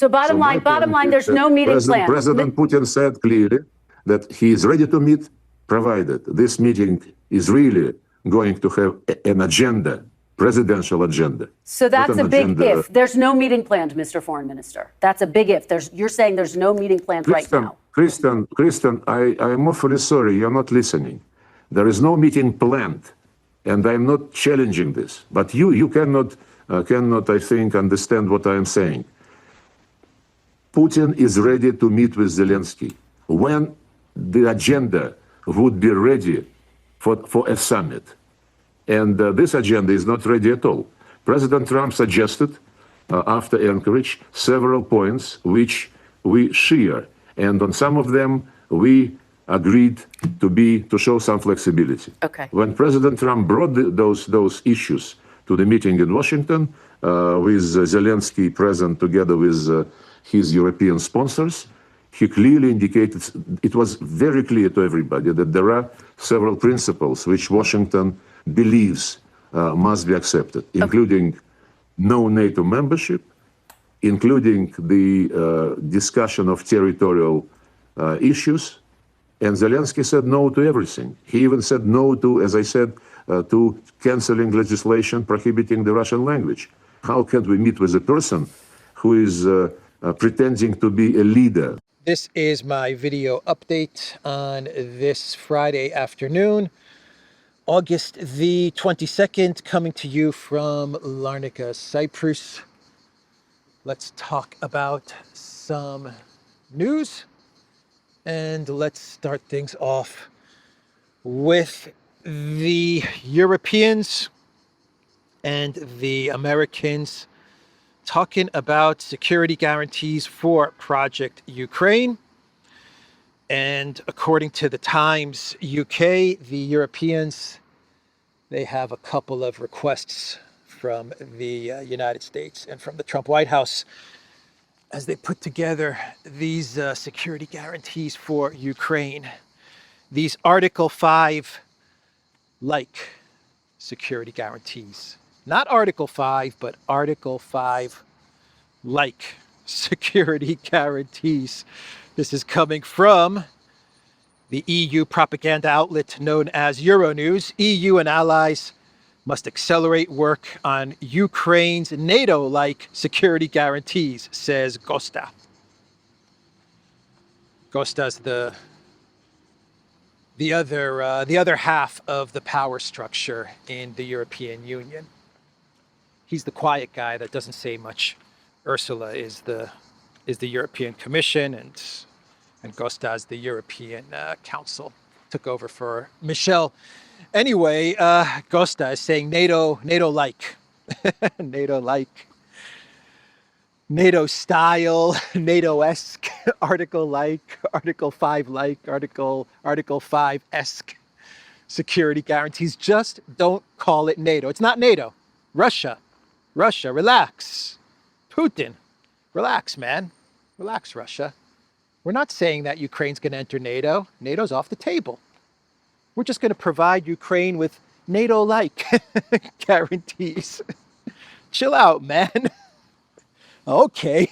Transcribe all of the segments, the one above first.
So bottom line, there's no meeting planned. President Putin said clearly that he is ready to meet, provided this meeting is really going to have an agenda, presidential agenda. So that's a big if. There's no meeting planned, Mr. Foreign Minister. That's a big if. You're saying there's no meeting planned right now. Kristen, I'm awfully sorry, you're not listening. There is no meeting planned, and I'm not challenging this. But you cannot, I think, understand what I am saying. Putin is ready to meet with Zelensky when the agenda would be ready for a summit. And this agenda is not ready at all. President Trump suggested, after Anchorage, several points which we share. And on some of them, we agreed to show some flexibility. Okay. When President Trump brought those issues to the meeting in Washington, with Zelensky present together with his European sponsors, he clearly indicated, it was very clear to everybody that there are several principles which Washington believes must be accepted, including no NATO membership, including the discussion of territorial issues. And Zelensky said no to everything. He even said no to, as I said, to canceling legislation prohibiting the Russian language. How can we meet with a person who is pretending to be a leader? This is my video update on this Friday afternoon, August the 22nd, coming to you from Larnaca, Cyprus. Let's talk about some news, and let's start things off with the Europeans and the Americans talking about security guarantees for Project Ukraine. And according to the Times UK, the Europeans, they have a couple of requests from the United States and from the Trump White House as they put together these security guarantees for Ukraine. These Article 5 like security guarantees. Not Article 5, but Article 5 like security guarantees. This is coming from the EU propaganda outlet known as Euronews. EU and allies must accelerate work on Ukraine's NATO-like security guarantees, says Gosta. Gosta's the other half of the power structure in the European Union. He's the quiet guy that doesn't say much. Ursula is the European Commission, and Gosta is the European Council. Took over for Michel. Anyway, Gosta is saying NATO-like, NATO-like, NATO style, NATO-esque, Article-like, Article 5-like, Article 5-esque security guarantees. Just don't call it NATO. It's not NATO. Russia, relax. Putin, relax, man. Relax, Russia. We're not saying that Ukraine's going to enter NATO. NATO's off the table. We're just going to provide Ukraine with NATO-like guarantees. Chill out, man. Okay.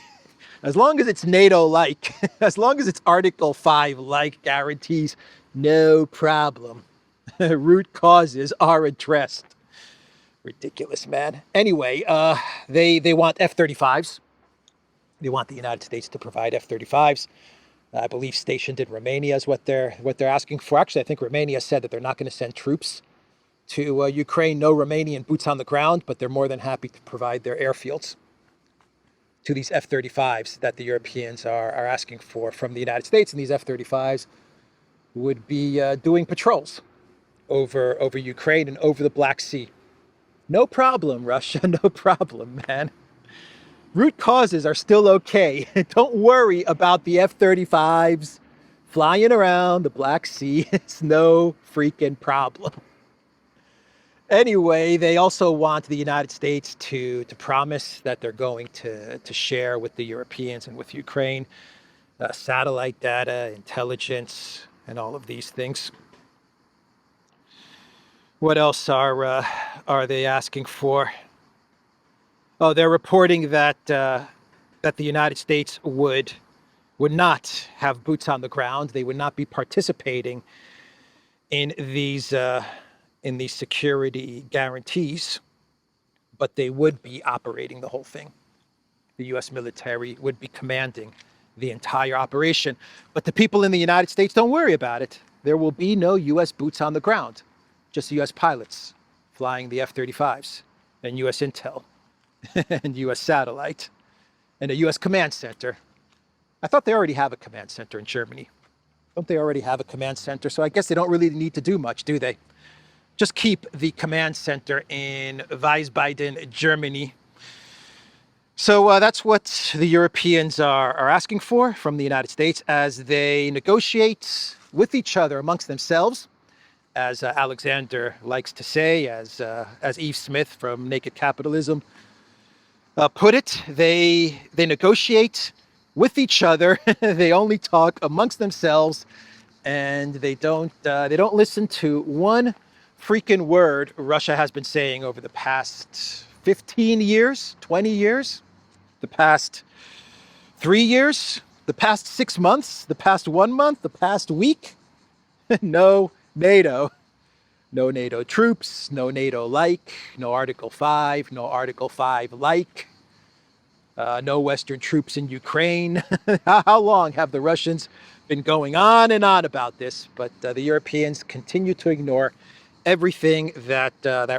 As long as it's NATO-like, as long as it's Article 5-like guarantees, no problem. Root causes are addressed. Ridiculous, man. Anyway, they want F-35s. They want the United States to provide F-35s. I believe stationed in Romania is what they're asking for. Actually, I think Romania said that they're not going to send troops to Ukraine. No Romanian boots on the ground, but they're more than happy to provide their airfields to these F-35s that the Europeans are asking for from the United States. And these F-35s would be doing patrols over Ukraine and over the Black Sea. No problem, Russia. No problem, man. Root causes are still okay. Don't worry about the F-35s flying around the Black Sea. It's no freaking problem. Anyway, they also want the United States to promise that they're going to share with the Europeans and with Ukraine satellite data, intelligence, and all of these things. What else are they asking for? Oh, they're reporting that that the United States would not have boots on the ground. They would not be participating in these security guarantees, but they would be operating the whole thing. The U.S. military would be commanding the entire operation. But the people in the United States, don't worry about it. There will be no U.S. boots on the ground, just U.S. pilots flying the F-35s and U.S. intel and U.S. satellite and a U.S. command center. I thought they already have a command center in Germany. Don't they already have a command center? So I guess they don't really need to do much, do they? Just keep the command center in Wiesbaden, Germany. So that's what the Europeans are asking for from the United States as they negotiate with each other amongst themselves. As Alexander likes to say, as Eve Smith from Naked Capitalism put it, they negotiate with each other. They only talk amongst themselves, and they don't listen to one freaking word Russia has been saying over the past 15 years, 20 years, the past 3 years, the past 6 months, the past 1 month, the past week. No NATO. No NATO troops, no NATO like, no Article 5, no Article 5 like, no Western troops in Ukraine. How long have the Russians been going on and on about this? But the Europeans continue to ignore everything that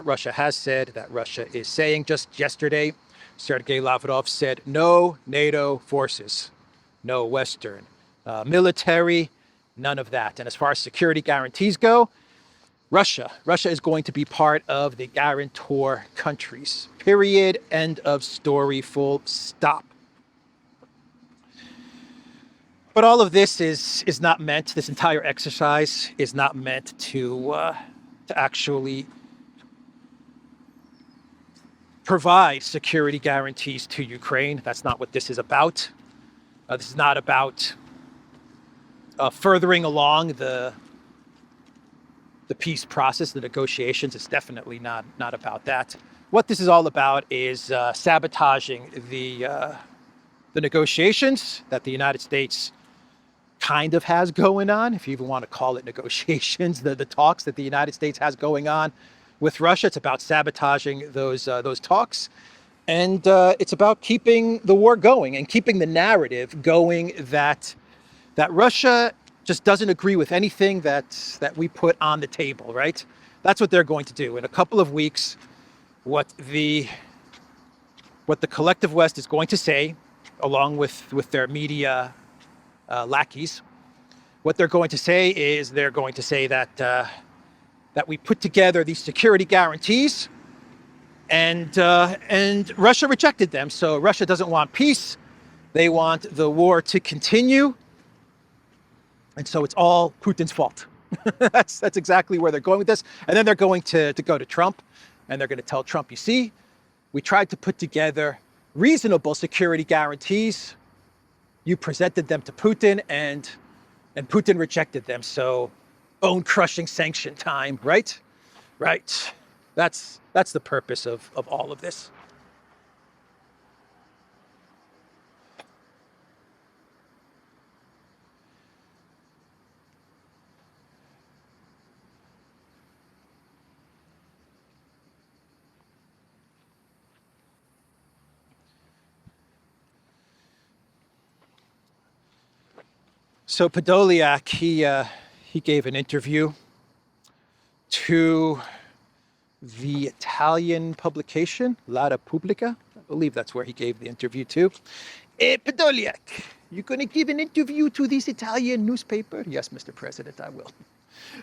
Russia has said, that Russia is saying. Just yesterday, Sergei Lavrov said no NATO forces, no Western military, none of that. And as far as security guarantees go, Russia is going to be part of the guarantor countries. Period. End of story. Full stop. But all of this is not meant, this entire exercise is not meant to actually provide security guarantees to Ukraine. That's not what this is about. This is not about furthering along the peace process, the negotiations. It's definitely not about that. What this is all about is sabotaging the negotiations that the United States kind of has going on, if you even want to call it negotiations, the talks that the United States has going on with Russia. It's about sabotaging those talks. And it's about keeping the war going and keeping the narrative going that Russia just doesn't agree with anything that we put on the table, right? That's what they're going to do. In a couple of weeks, what the collective West is going to say, along with their media lackeys, what they're going to say is they're going to say that we put together these security guarantees, and Russia rejected them. So Russia doesn't want peace. They want the war to continue. And so it's all Putin's fault. That's exactly where they're going with this. And then they're going to go to Trump, and they're going to tell Trump, you see, we tried to put together reasonable security guarantees. You presented them to Putin, and Putin rejected them. So bone-crushing sanction time, right? Right. That's the purpose of all of this. So Pedoliac, he gave an interview to the Italian publication, La Repubblica. I believe that's where he gave the interview to. Pedoliac, you're going to give an interview to this Italian newspaper? Yes, Mr. President, I will.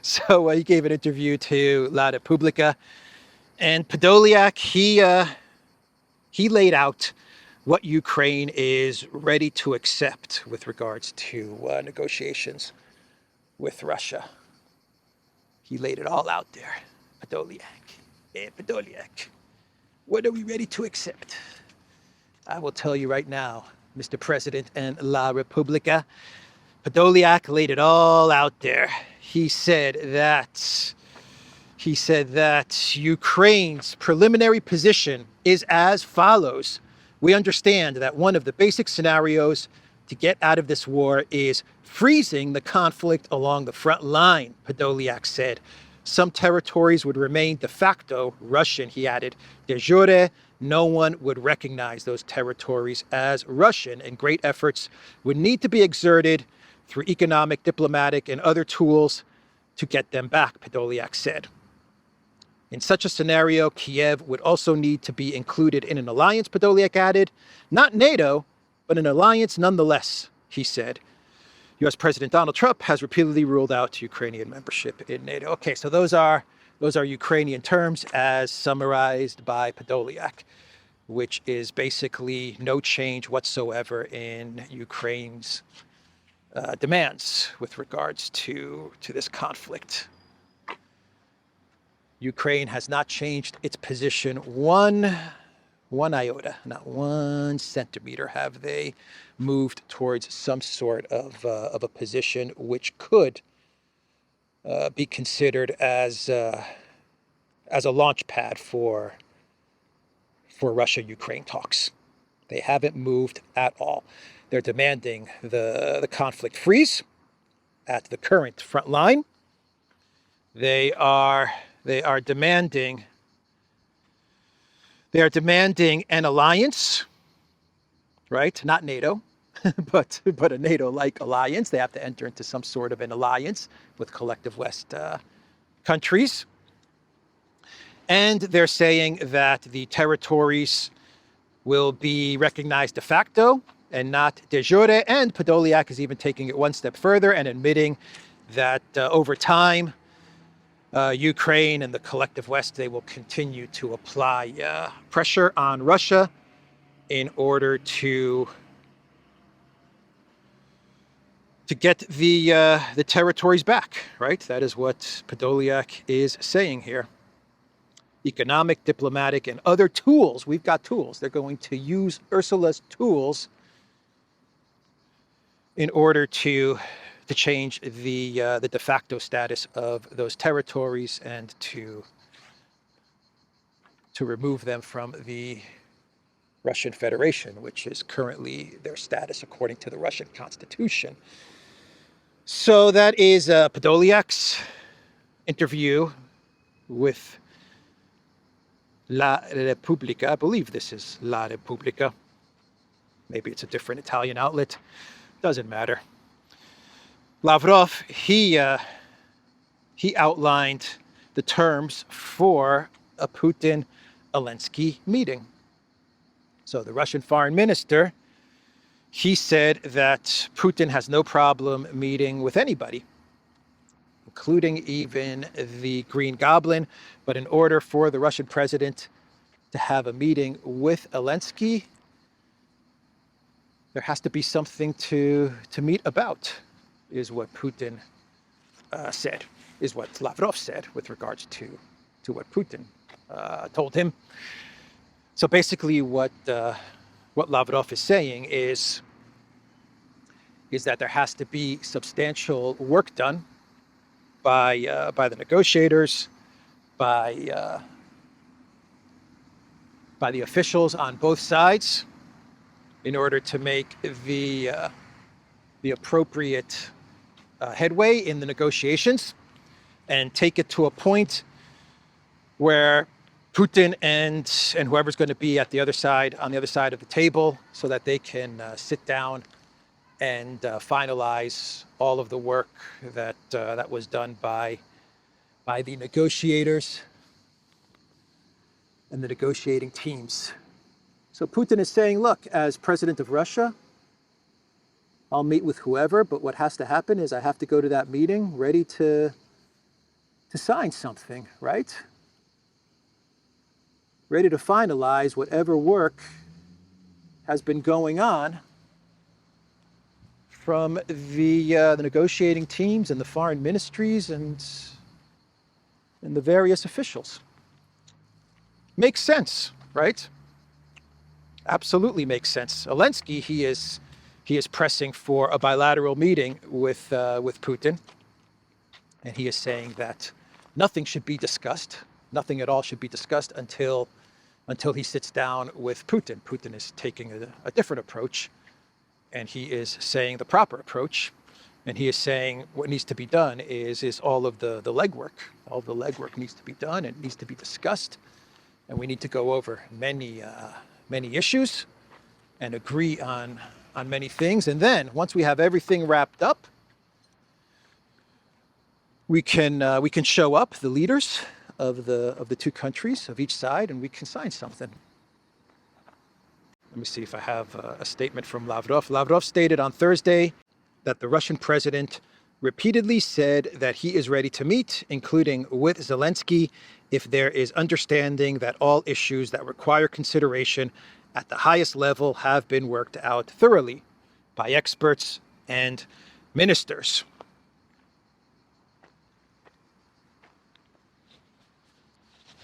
So he gave an interview to La Repubblica. And Podolyak, he laid out what Ukraine is ready to accept with regards to negotiations with Russia. He laid it all out there. Podolyak, what are we ready to accept? I will tell you right now, Mr. President and La Repubblica, Podolyak laid it all out there. He said that Ukraine's preliminary position is as follows. We understand that one of the basic scenarios to get out of this war is freezing the conflict along the front line, Podolyak said. Some territories would remain de facto Russian, he added. De jure, no one would recognize those territories as Russian, and great efforts would need to be exerted through economic, diplomatic, and other tools to get them back, Pedoliac said. In such a scenario, Kiev would also need to be included in an alliance, Pedoliak added. Not NATO, but an alliance nonetheless, he said. U.S. President Donald Trump has repeatedly ruled out Ukrainian membership in NATO. Okay, so those are Ukrainian terms as summarized by Pedoliak, which is basically no change whatsoever in Ukraine's demands with regards to this conflict. Ukraine has not changed its position one iota, not 1 centimeter have they moved towards some sort of a position which could be considered as a launch pad for Russia-Ukraine talks. They haven't moved at all. They're demanding the conflict freeze at the current front line. They are demanding an alliance, right? Not NATO, but a NATO-like alliance. They have to enter into some sort of an alliance with collective West countries. And they're saying that the territories will be recognized de facto and not de jure. And Podolyak is even taking it one step further and admitting that over time, Ukraine and the collective West, they will continue to apply pressure on Russia in order to get the territories back, right? That is what Podolyak is saying here. Economic, diplomatic, and other tools. We've got tools. They're going to use Ursula's tools in order to change the de facto status of those territories and to remove them from the Russian Federation, which is currently their status according to the Russian Constitution. So that is Podolyak's interview with La Repubblica. I believe this is La Repubblica. Maybe it's a different Italian outlet. Doesn't matter. Lavrov, he outlined the terms for a Putin-Zelensky meeting. So the Russian foreign minister, he said that Putin has no problem meeting with anybody, including even the Green Goblin. But in order for the Russian president to have a meeting with Zelensky, there has to be something to meet about, is what Putin said, is what Lavrov said with regards to what Putin told him. So basically what Lavrov is saying is that there has to be substantial work done by the negotiators, by the officials on both sides, in order to make the appropriate headway in the negotiations and take it to a point where Putin and whoever's going to be at the other side, on the other side of the table, so that they can sit down and finalize all of the work that was done by the negotiators and the negotiating teams. So Putin is saying, look, as president of Russia, I'll meet with whoever, but what has to happen is I have to go to that meeting ready to sign something, right? Ready to finalize whatever work has been going on from the negotiating teams and the foreign ministries and the various officials. Makes sense, right? Absolutely makes sense. Zelensky, he is pressing for a bilateral meeting with Putin, and he is saying that nothing should be discussed, nothing at all should be discussed until until he sits down with Putin. Putin is taking a different approach, and he is saying the proper approach. And he is saying what needs to be done is all of the legwork. All the legwork needs to be done and needs to be discussed. And we need to go over many issues and agree on many things. And then once we have everything wrapped up, we can show up, the leaders of the two countries, of each side, and we can sign something. Let me see if I have a statement from Lavrov. Lavrov stated on Thursday that the Russian president repeatedly said that he is ready to meet, including with Zelensky, if there is understanding that all issues that require consideration at the highest level have been worked out thoroughly by experts and ministers.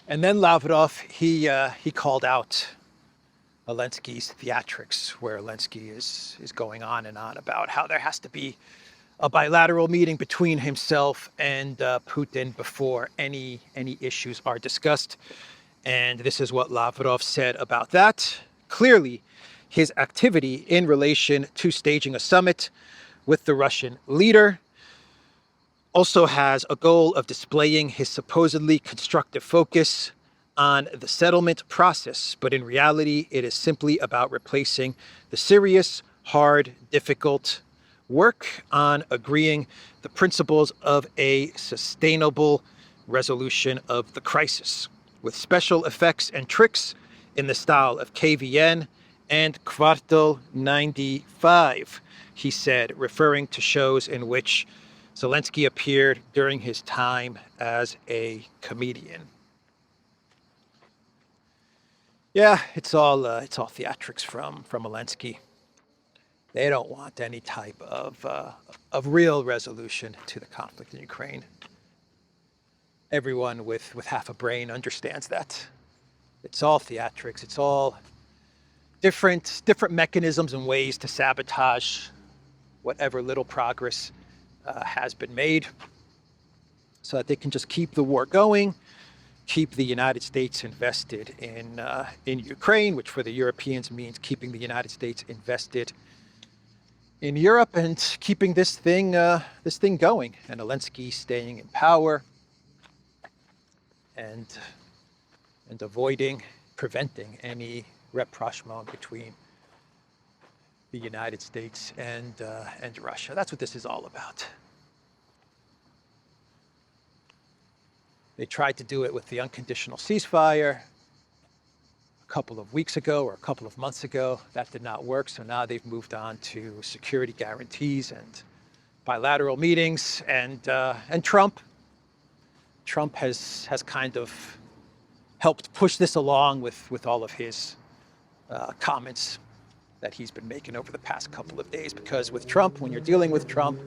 And then Lavrov, he called out Zelensky's theatrics, where Zelensky is going on and on about how there has to be a bilateral meeting between himself and Putin before any issues are discussed. And this is what Lavrov said about that. Clearly, his activity in relation to staging a summit with the Russian leader also has a goal of displaying his supposedly constructive focus on the settlement process, but in reality, it is simply about replacing the serious, hard, difficult work on agreeing the principles of a sustainable resolution of the crisis, with special effects and tricks in the style of KVN and Kvartal 95, he said, referring to shows in which Zelensky appeared during his time as a comedian. Yeah, it's all theatrics from Zelensky. They don't want any type of real resolution to the conflict in Ukraine. Everyone with half a brain understands that. It's all theatrics. It's all different mechanisms and ways to sabotage whatever little progress has been made, so that they can just keep the war going, keep the United States invested in Ukraine, which for the Europeans means keeping the United States invested in Europe and keeping this thing going, and Zelensky staying in power and preventing any rapprochement between the United States and Russia. That's what this is all about. They tried to do it with the unconditional ceasefire a couple of weeks ago or a couple of months ago. That did not work, so now they've moved on to security guarantees and bilateral meetings. And Trump has kind of helped push this along with all of his comments that he's been making over the past couple of days. Because with Trump, when you're dealing with Trump,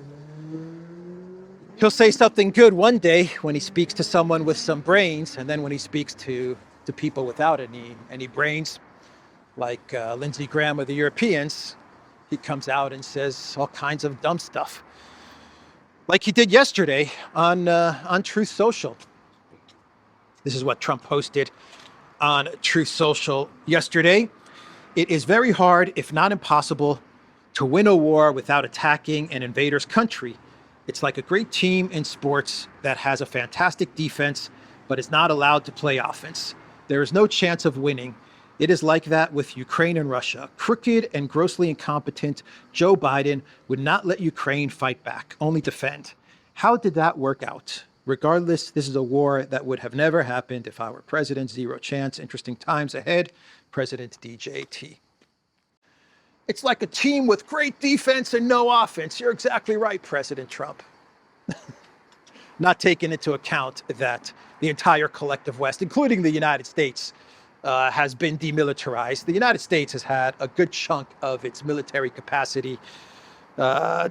he'll say something good one day when he speaks to someone with some brains, and then when he speaks to people without any brains, like Lindsey Graham of the Europeans, he comes out and says all kinds of dumb stuff, like he did yesterday on Truth Social. This is what Trump posted on Truth Social yesterday. It is very hard, if not impossible, to win a war without attacking an invader's country. It's like a great team in sports that has a fantastic defense, but is not allowed to play offense. There is no chance of winning. It is like that with Ukraine and Russia. Crooked and grossly incompetent Joe Biden would not let Ukraine fight back, only defend. How did that work out? Regardless, this is a war that would have never happened if I were president. Zero chance. Interesting times ahead. President DJT. It's like a team with great defense and no offense. You're exactly right, President Trump. Not taking into account that the entire collective West, including the United States, has been demilitarized. The United States has had a good chunk of its military capacity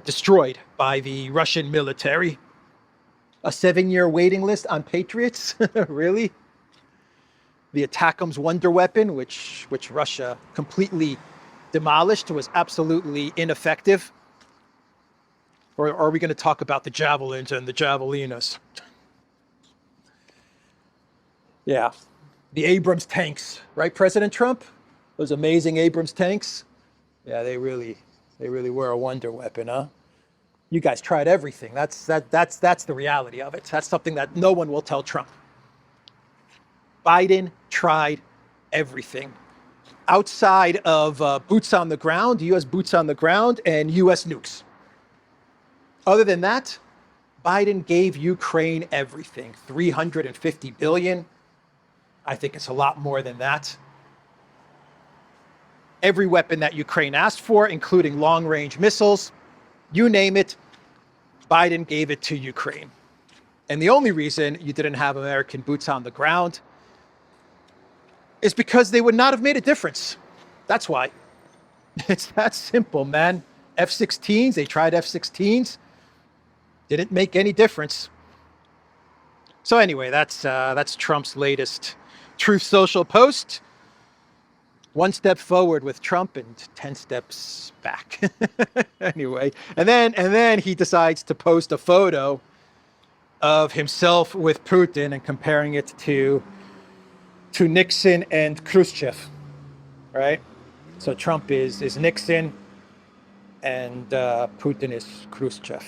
destroyed by the Russian military. A 7-year waiting list on Patriots? Really? The ATACMS wonder weapon, which Russia completely demolished, was absolutely ineffective. Or are we going to talk about the javelins and the javelinas? Yeah, The Abrams tanks, right, President Trump? Those amazing Abrams tanks. Yeah, they really were a wonder weapon, huh? You guys tried everything. That's the reality of it. That's something that no one will tell Trump. Biden tried everything. Outside of boots on the ground, U.S. boots on the ground, and U.S. nukes. Other than that, Biden gave Ukraine everything. $350 billion. I think it's a lot more than that. Every weapon that Ukraine asked for, including long-range missiles, you name it, Biden gave it to Ukraine. And the only reason you didn't have American boots on the ground is because they would not have made a difference. That's why. It's that simple, man. F-16s, they tried F-16s. Didn't make any difference. So anyway, that's Trump's latest Truth Social post. 1 step forward with Trump and 10 steps back. Anyway, and then he decides to post a photo of himself with Putin and comparing it to Nixon and Khrushchev, right? So Trump is Nixon and Putin is Khrushchev.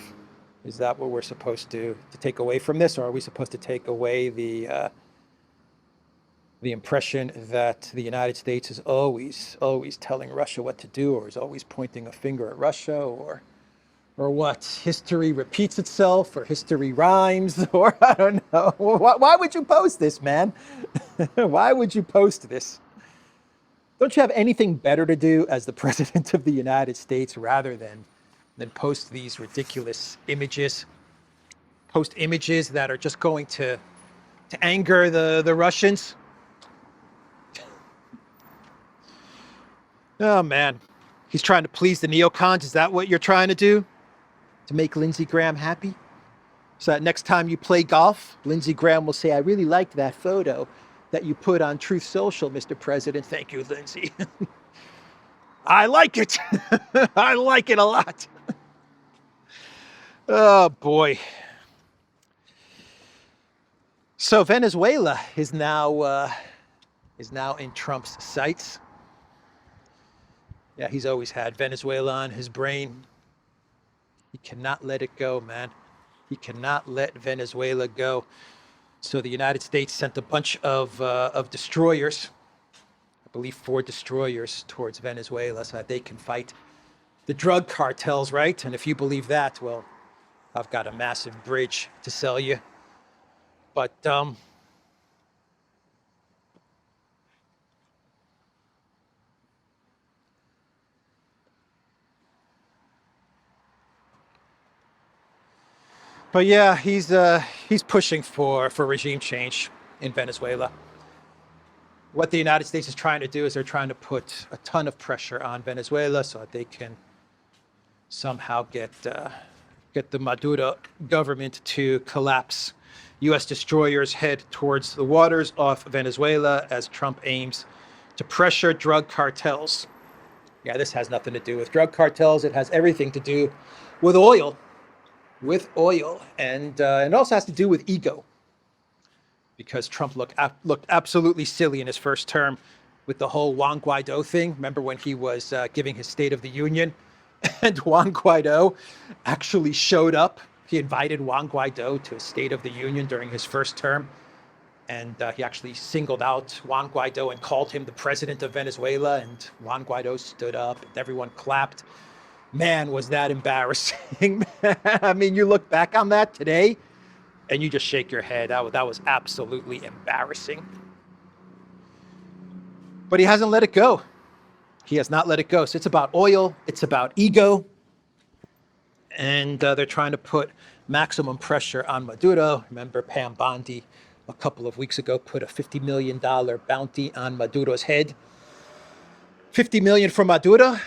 Is that what we're supposed to take away from this, or are we supposed to take away the impression that the United States is always telling Russia what to do, or is always pointing a finger at Russia, or what? History repeats itself, or history rhymes, or I don't know. Why would you post this, man? Why would you post this? Don't you have anything better to do as the president of the United States rather than post these ridiculous images? Post images that are just going to anger the Russians? Oh, man. He's trying to please the neocons. Is that what you're trying to do? To make Lindsey Graham happy? So that next time you play golf, Lindsey Graham will say, I really liked that photo that you put on Truth Social, Mr. President. Thank you, Lindsey. I like it. I like it a lot. Oh, boy. So Venezuela is now in Trump's sights. Yeah, he's always had Venezuela on his brain. He cannot let it go, man. He cannot let Venezuela go. So the United States sent a bunch of destroyers, I believe 4 destroyers, towards Venezuela so that they can fight the drug cartels, right? And if you believe that, well, I've got a massive bridge to sell you. But yeah, he's pushing for regime change in Venezuela. What the United States is trying to do is they're trying to put a ton of pressure on Venezuela so that they can somehow get the Maduro government to collapse. U.S. destroyers head towards the waters off Venezuela as Trump aims to pressure drug cartels. Yeah, this has nothing to do with drug cartels. It has everything to do with oil. And it also has to do with ego, because Trump looked absolutely silly in his first term with the whole Juan Guaido thing. Remember when he was giving his State of the Union, and Juan Guaido actually showed up. He invited Juan Guaido to a State of the Union during his first term, and he actually singled out Juan Guaido and called him the president of Venezuela, and Juan Guaido stood up and everyone clapped. Man, was that embarrassing. I mean, you look back on that today and you just shake your head. That was absolutely embarrassing. But he hasn't let it go. He has not let it go. So it's about oil. It's about ego. And they're trying to put maximum pressure on Maduro. Remember, Pam Bondi a couple of weeks ago put a $50 million bounty on Maduro's head. $50 million for Maduro,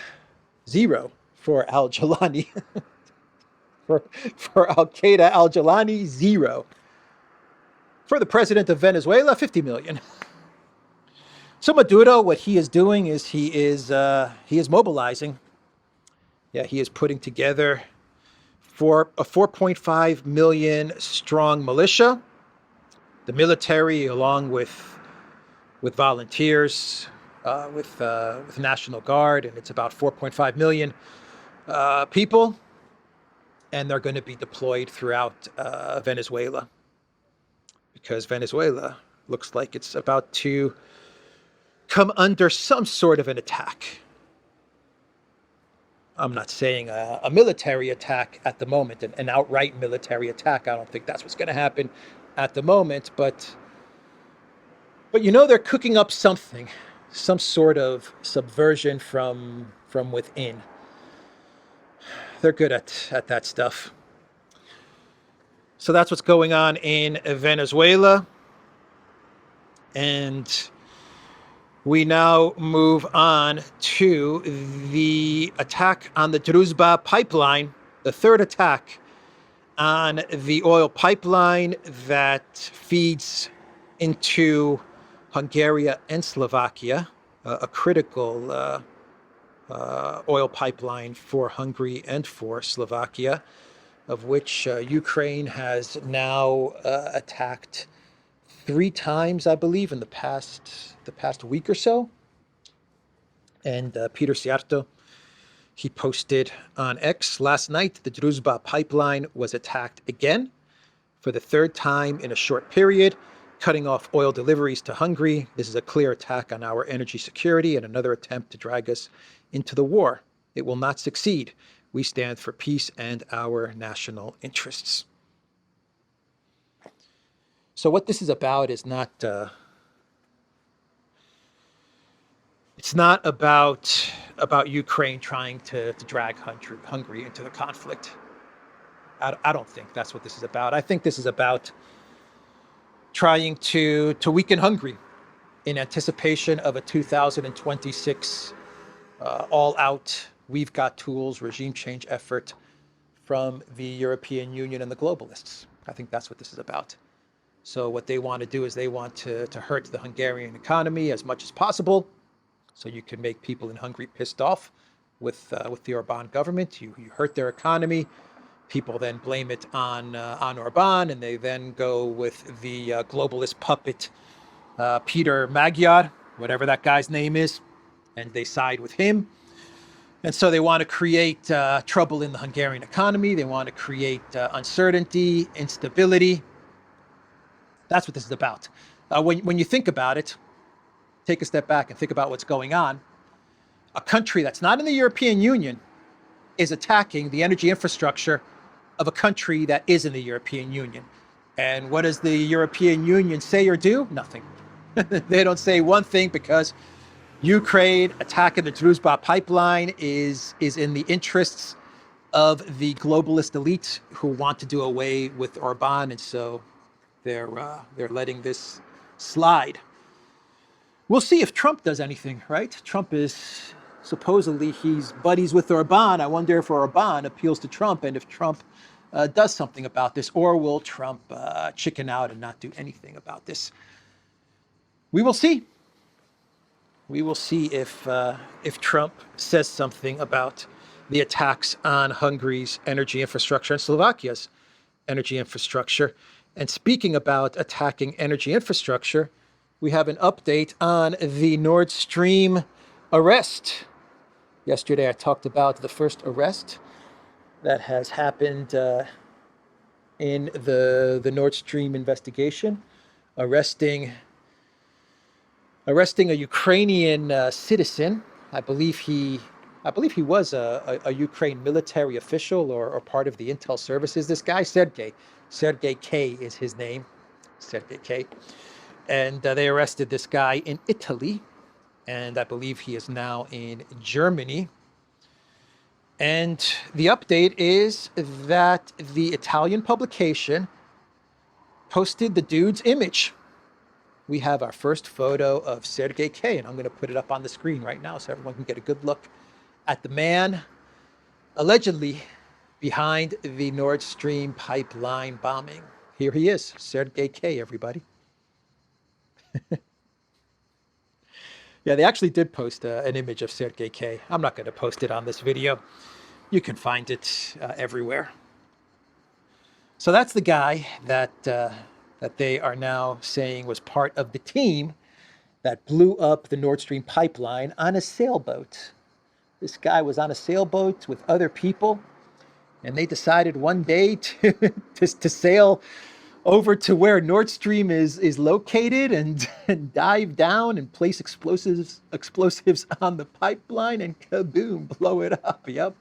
0 for al-Jilani. for al-Qaeda, al-Jilani, 0. For the president of Venezuela, 50 million. So Maduro, what he is doing is he is mobilizing. Yeah, he is putting together for a 4.5 million strong militia. The military, along with with volunteers, with National Guard, and it's about 4.5 million people, and they're going to be deployed throughout Venezuela, because Venezuela looks like it's about to come under some sort of an attack. I'm not saying a military attack at the moment, an outright military attack. I don't think that's what's going to happen at the moment, but you know, they're cooking up something, some sort of subversion from within. They're good at that stuff. So that's what's going on in Venezuela. And we now move on to the attack on the Druzhba pipeline, the third attack on the oil pipeline that feeds into Hungary and Slovakia, a critical oil pipeline for Hungary and for Slovakia, of which Ukraine has now attacked 3 times, I believe, in the past week or so. And Peter Siarto, he posted on X last night, the Druzhba pipeline was attacked again for the 3rd time in a short period, cutting off oil deliveries to Hungary. This is a clear attack on our energy security and another attempt to drag us into the war. It will not succeed. We stand for peace and our national interests. So what this is about is not it's not about Ukraine trying to drag Hungary into the conflict. I don't think that's what this is about. I think this is about trying to weaken Hungary in anticipation of a 2026 all-out, we've got tools, regime change effort from the European Union and the globalists. I think that's what this is about. So what they want to do is they want to hurt the Hungarian economy as much as possible, so you can make people in Hungary pissed off with the Orban government. You hurt their economy. People then blame it on Orban, and they then go with the globalist puppet Peter Magyar, whatever that guy's name is, and they side with him. And so they want to create trouble in the Hungarian economy. They want to create uncertainty, instability. That's what this is about. When you think about it, take a step back and think about what's going on. A country that's not in the European Union is attacking the energy infrastructure of a country that is in the European Union. And what does the European Union say or do? Nothing. They don't say one thing, because Ukraine attacking the Druzhba pipeline is in the interests of the globalist elite who want to do away with Orban, and so they're letting this slide. We'll see if Trump does anything, right? Trump is supposedly, he's buddies with Orban. I wonder if Orban appeals to Trump, and if Trump does something about this, or will Trump chicken out and not do anything about this? We will see. We will see if Trump says something about the attacks on Hungary's energy infrastructure and Slovakia's energy infrastructure. And speaking about attacking energy infrastructure, we have an update on the Nord Stream arrest. Yesterday, I talked about the first arrest that has happened in the Nord Stream investigation, arresting a Ukrainian citizen. I believe he was a Ukraine military official or part of the intel services. This guy, Sergei K is his name, Sergei K. And they arrested this guy in Italy, and I believe he is now in Germany. And the update is that the Italian publication posted the dude's image. We have our first photo of Sergei K, and I'm going to put it up on the screen right now so everyone can get a good look at the man allegedly behind the Nord Stream pipeline bombing. Here he is, Sergei K, everybody. Yeah, they actually did post an image of Sergei K. I'm not going to post it on this video. You can find it everywhere. So that's the guy that they are now saying was part of the team that blew up the Nord Stream pipeline on a sailboat. This guy was on a sailboat with other people, and they decided one day to sail over to where Nord Stream is located and dive down and place explosives on the pipeline and kaboom, blow it up. Yep.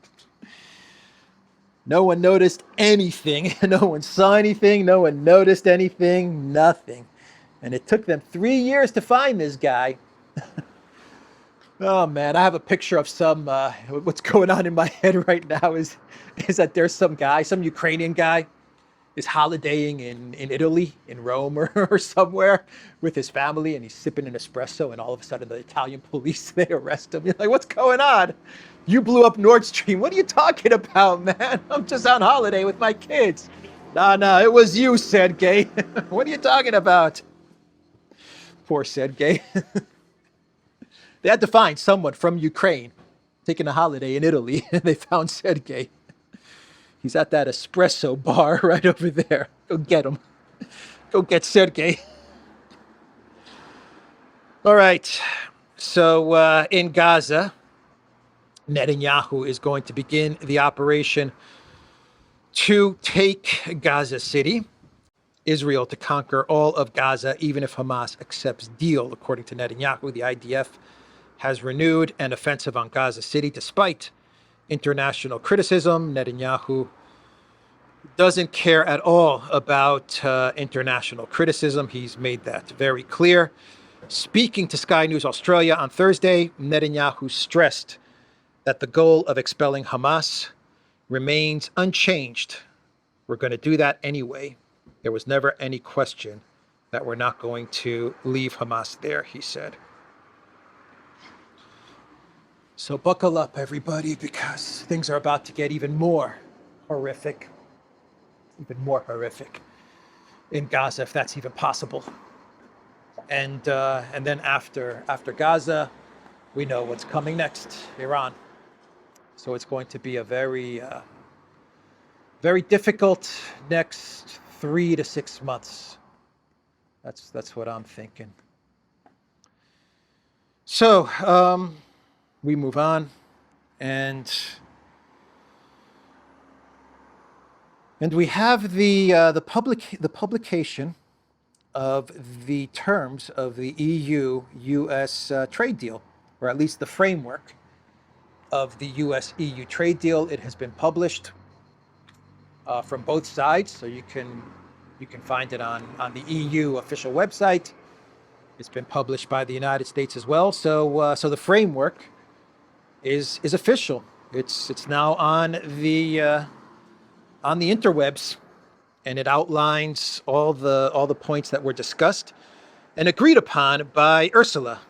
No one noticed anything. No one saw anything. No one noticed anything. Nothing. And it took them 3 years to find this guy. Oh man, I have a picture of some, what's going on in my head right now is that there's some guy, some Ukrainian guy is holidaying in Italy, in Rome or somewhere with his family, and he's sipping an espresso, and all of a sudden the Italian police, they arrest him. You're like, what's going on? You blew up Nord Stream. What are you talking about, man? I'm just on holiday with my kids. No, it was you, Sergey. What are you talking about? Poor Sergey. They had to find someone from Ukraine taking a holiday in Italy, and they found Sergey. He's at that espresso bar right over there. Go get him. Go get Sergey. All right. So in Gaza, Netanyahu is going to begin the operation to take Gaza City. Israel to conquer all of Gaza, even if Hamas accepts deal. According to Netanyahu, the IDF has renewed an offensive on Gaza City despite international criticism. Netanyahu doesn't care at all about international criticism. He's made that very clear. Speaking to Sky News Australia on Thursday, Netanyahu stressed that the goal of expelling Hamas remains unchanged. We're going to do that anyway. There was never any question that we're not going to leave Hamas there, he said. So buckle up, everybody, because things are about to get even more horrific in Gaza, if that's even possible. And then after Gaza, we know what's coming next, Iran. So it's going to be a very difficult next 3 to 6 months. That's what I'm thinking. So we move on, and we have the publication of the terms of the EU-U.S. trade deal, or at least the framework of the U.S.-EU trade deal. It has been published from both sides, so you can find it on the EU official website. It's been published by the United States as well. So the framework is official. It's now on the interwebs, and it outlines all the points that were discussed and agreed upon by Ursula.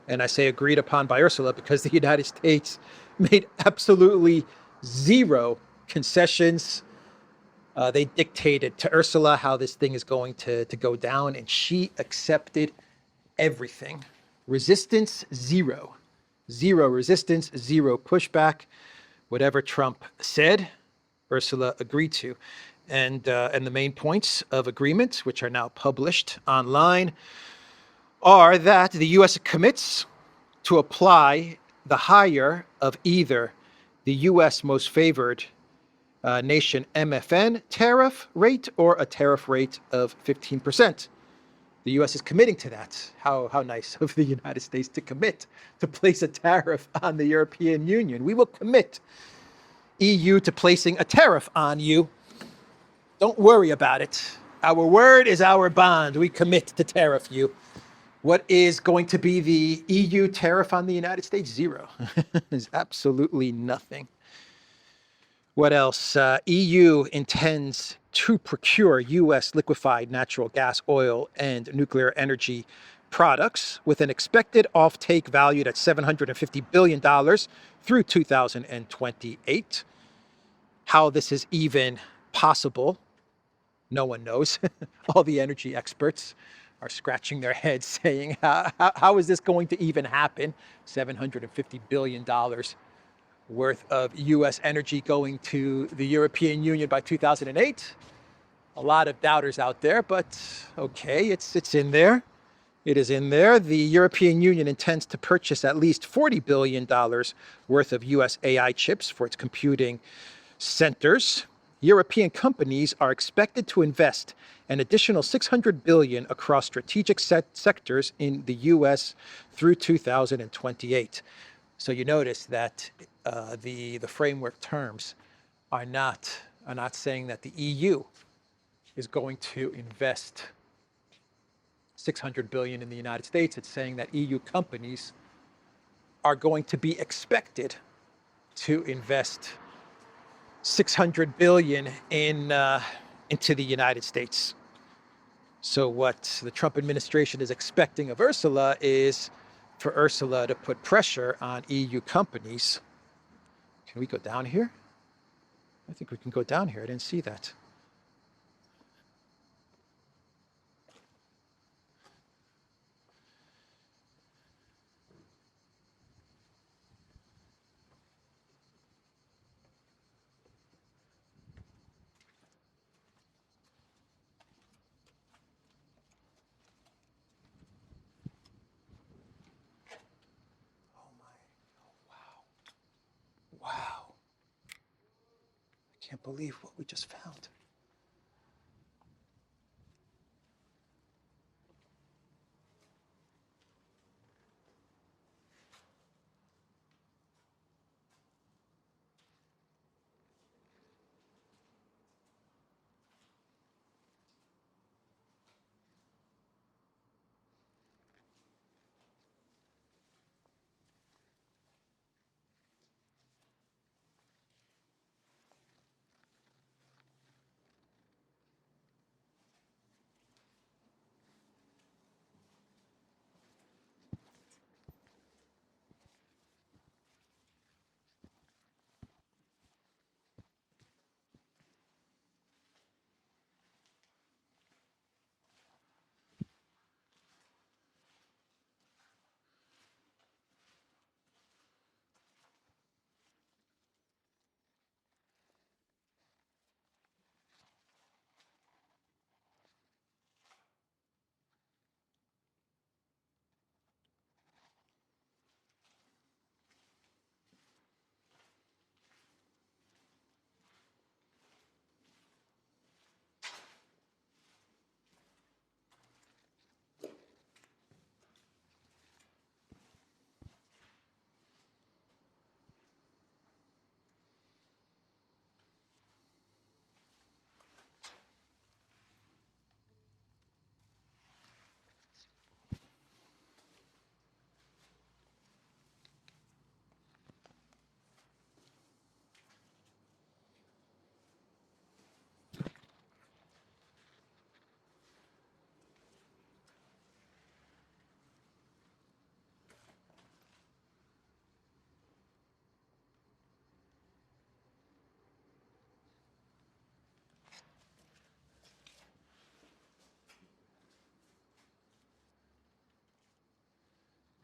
And I say agreed upon by Ursula because the United States made absolutely zero concessions. They dictated to Ursula how this thing is going to go down, and she accepted everything. Resistance, zero. Zero resistance, zero pushback. Whatever Trump said, Ursula agreed to. And the main points of agreement, which are now published online, are that the U.S. commits to apply the higher of either the U.S. most favored nation MFN tariff rate or a tariff rate of 15%. The U.S. is committing to that. How nice of the United States to commit to place a tariff on the European Union. We will commit EU to placing a tariff on you. Don't worry about it. Our word is our bond. We commit to tariff you. What is going to be the EU tariff on the United States? Zero. There's absolutely nothing. What else? EU intends to procure U.S. liquefied natural gas, oil, and nuclear energy products with an expected offtake valued at $750 billion through 2028. How this is even possible, no one knows. All the energy experts are scratching their heads saying, how is this going to even happen? $750 billion worth of U.S. energy going to the European Union by 2008. A lot of doubters out there, but okay, it's in there. It is in there. The European Union intends to purchase at least $40 billion worth of U.S. AI chips for its computing centers. European companies are expected to invest an additional $600 billion across strategic sectors in the U.S. through 2028. So you notice that the framework terms are not saying that the EU is going to invest 600 billion in the United States. It's saying that EU companies are going to be expected to invest 600 billion into the United States. So what the Trump administration is expecting of Ursula is for Ursula to put pressure on EU companies. Can we go down here? I think we can go down here. I didn't see that. Wow. I can't believe what we just found.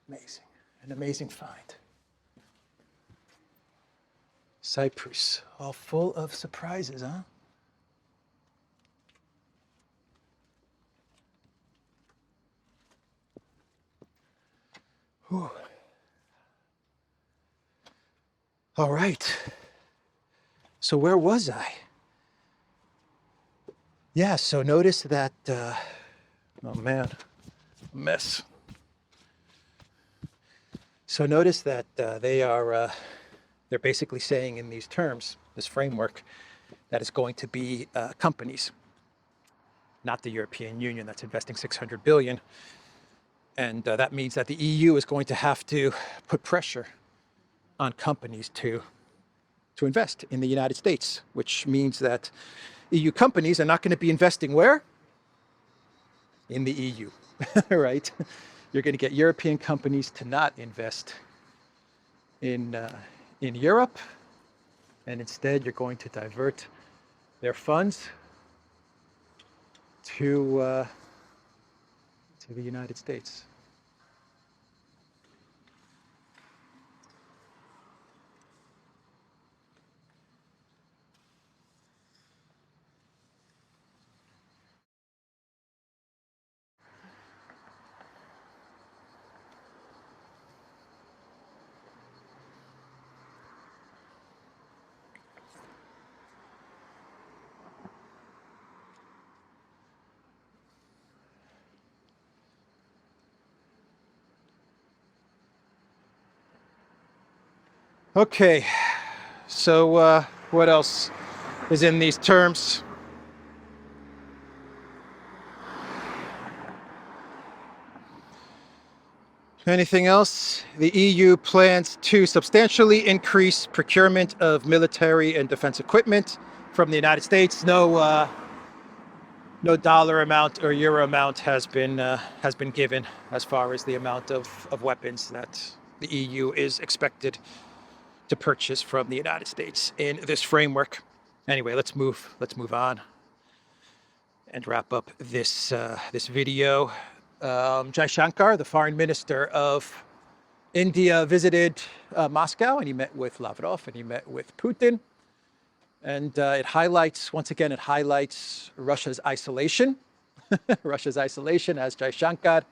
Amazing. An amazing find. Cyprus, all full of surprises, huh? Whew. All right. So where was I? Yeah, so notice that, oh man, a mess. So notice that they're basically saying in these terms, this framework, that it's going to be companies, not the European Union, that's investing 600 billion. And that means that the EU is going to have to put pressure on companies to invest in the United States, which means that EU companies are not going to be investing where? In the EU, right? You're going to get European companies to not invest in Europe, and instead you're going to divert their funds to the United States. Okay, so what else is in these terms? Anything else? The EU plans to substantially increase procurement of military and defense equipment from the United States. No dollar amount or euro amount has been given as far as the amount of weapons that the EU is expected to purchase from the United States in this framework. Anyway, let's move on and wrap up this this video. Jaishankar, the foreign minister of India, visited Moscow, and he met with Lavrov and he met with Putin. And it highlights, once again, it highlights Russia's isolation. Russia's isolation as Jaishankar,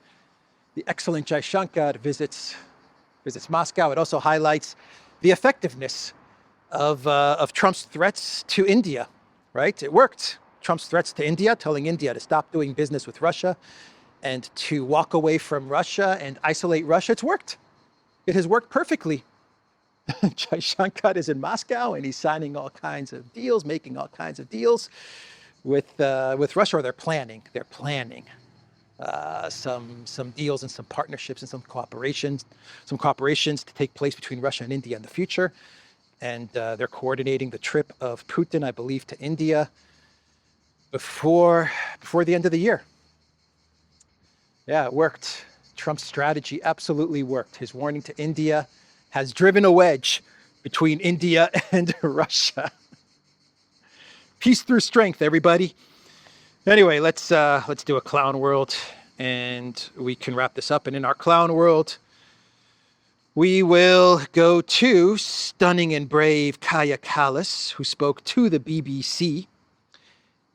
the excellent Jaishankar, visits Moscow. It also highlights the effectiveness of Trump's threats to India, right? It worked. Trump's threats to India, telling India to stop doing business with Russia and to walk away from Russia and isolate Russia. It's worked. It has worked perfectly. Jaishankar is in Moscow and he's signing all kinds of deals, making all kinds of deals with Russia, or they're planning some deals and some partnerships and some cooperations to take place between Russia and India in the future. And they're coordinating the trip of Putin, I believe, to India before the end of the year. Yeah, it worked. Trump's strategy absolutely worked. His warning to India has driven a wedge between India and Russia. Peace through strength, everybody. Anyway, let's do a clown world, and we can wrap this up. And in our clown world, we will go to stunning and brave Kaya Kallas, who spoke to the BBC.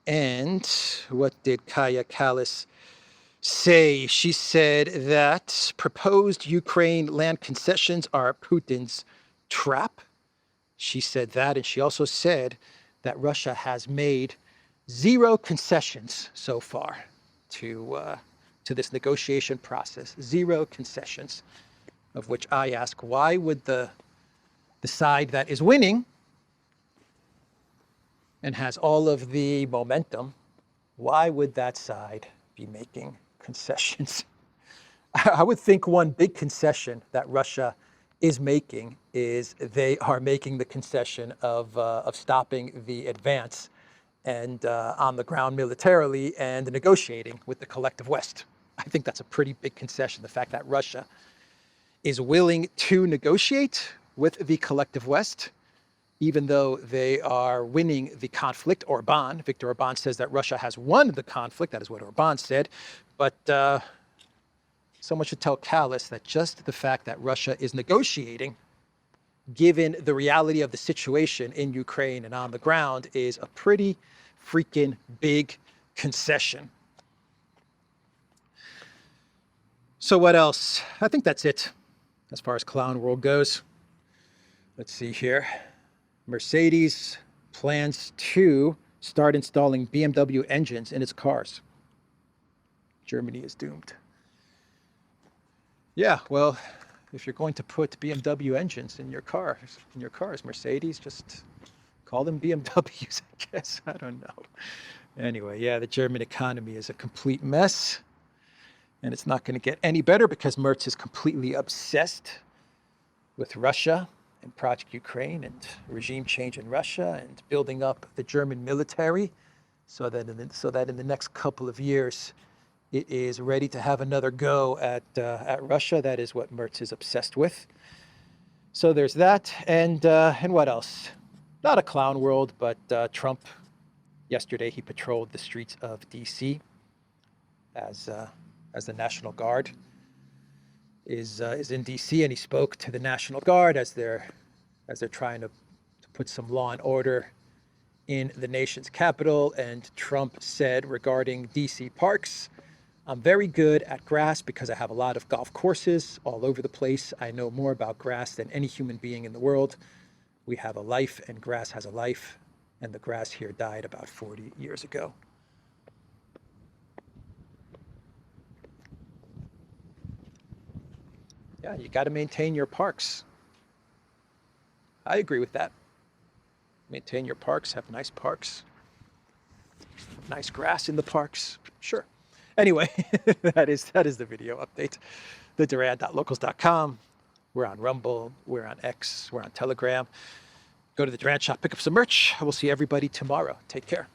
And what did Kaya Kallas say? She said that proposed Ukraine land concessions are Putin's trap. She said that, and she also said that Russia has made zero concessions so far to this negotiation process. Zero concessions, of which I ask, why would the side that is winning and has all of the momentum, why would that side be making concessions? I would think one big concession that Russia is making is they are making the concession of stopping the advance and on the ground militarily and negotiating with the collective West. I think that's a pretty big concession. The fact that Russia is willing to negotiate with the collective West, even though they are winning the conflict. Viktor Orban says that Russia has won the conflict. That is what Orban said. But someone should tell Kallas that just the fact that Russia is negotiating, given the reality of the situation in Ukraine and on the ground, is a pretty freaking big concession. So what else? I think that's it as far as clown world goes. Let's see here. Mercedes plans to start installing BMW engines in its cars. Germany is doomed. Yeah, well, if you're going to put BMW engines in your cars, Mercedes, just call them BMWs, I guess. I don't know. Anyway, yeah, the German economy is a complete mess. And it's not going to get any better because Merz is completely obsessed with Russia and Project Ukraine and regime change in Russia and building up the German military so that in the next couple of years, it is ready to have another go at Russia. That is what Merz is obsessed with. So there's that. And what else? Not a clown world, but Trump, yesterday he patrolled the streets of D.C. as the National Guard is in D.C. and he spoke to the National Guard as they're trying to put some law and order in the nation's capital. And Trump said regarding D.C. parks, I'm very good at grass because I have a lot of golf courses all over the place. I know more about grass than any human being in the world. We have a life and grass has a life, and the grass here died about 40 years ago. Yeah, you got to maintain your parks. I agree with that. Maintain your parks, have nice parks, nice grass in the parks. Sure. Anyway, that is the video update. TheDuran.locals.com. We're on Rumble, we're on X, we're on Telegram. Go to the Duran shop, pick up some merch. We'll see everybody tomorrow. Take care.